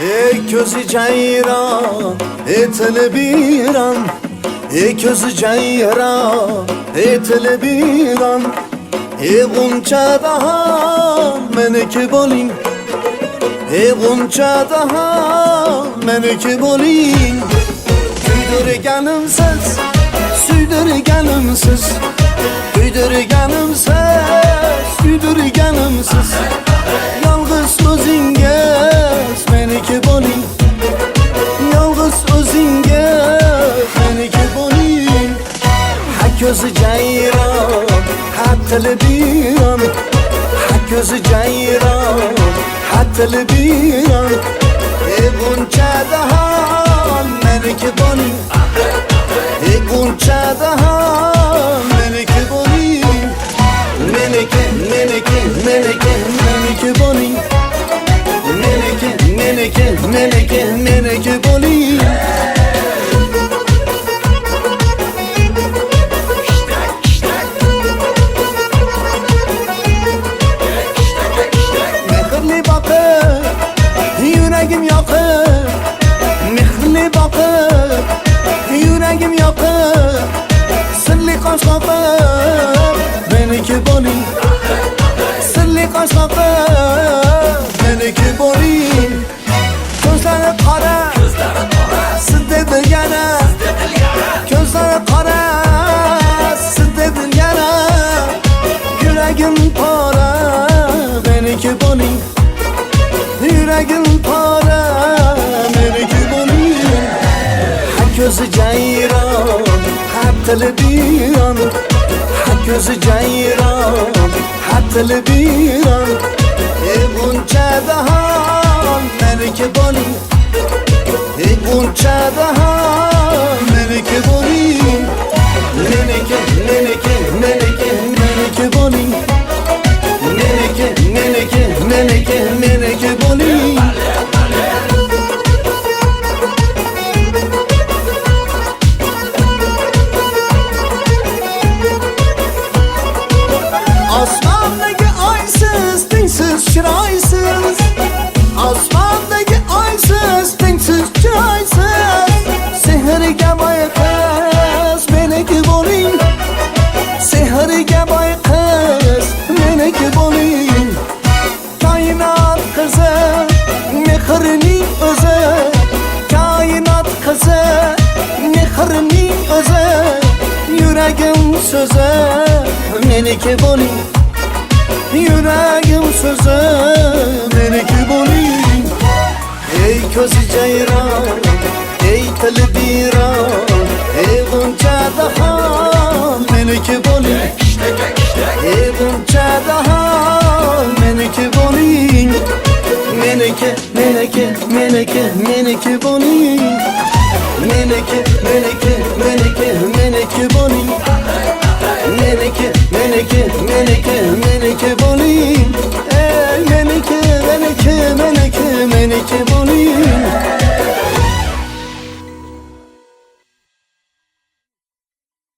ey közü ceyran, etli biran, ey közü ceyran, etli biran, ey gunca daha meneki boling, ey gunca daha meneki boling. Kuydirganimsiz, suydirganimsiz, kuydirganimsiz, suydirganimsiz. Yalnız o'zingiz meniki bo'ling, yalnız o'zingiz meniki bo'ling. Ha ko'zi jayron, ha tili biron, ha ko'zi jayron, ha tili biron. Ey buncha dahon meniki bo'ling, ey buncha dahon meniki bo'ling. Meniki, meniki, meniki, meniki bo'ling. Meniki, meniki, meniki, meniki bo'ling. Mehrli boqib, yuragim yoqib, mehrli boqib, yuragim yoqib, sirli qosh qoqib, meniki bo'ling. Sirli qosh qoqib, meniki bo'ling. Ko'zlari qora, sizda dilgana, ko'zlari qora, sizda dilgana. Yuragim pora, meniki bo'ling. Yuragim pora, meniki bo'ling. Ha ko'zi jayron, ha tili biron, ha ko'zi jayron, ha tili biron. Ey buncha dahon meniki bo'ling, ey buncha dahon meniki bo'ling. Meniki, meniki, meniki, meniki bo'ling. Meniki, meniki, meniki, meniki bo'ling. Osmondagi oysiz, tengsiz chiroysiz, osmondagi oysiz, tengsiz chiroysiz. Sehrga boy qiz meniki bo'ling, sehrga boy qiz meniki bo'ling. Koinot qizi, mehrning o'zi, koinot qizi, mehrning o'zi. Yuragim so'zi, meniki bo'ling. Yuragim so'zi, meniki bo'ling. Ey ko'zi jayron, ey tili biron, ey buncha dahon meniki bo'ling. Ey buncha dahon meniki bo'ling. Meniki, meniki, meniki, meniki bo'ling. Meniki, meniki, meniki, meniki bo'ling. Meniki, meniki, meniki, meniki bo'ling.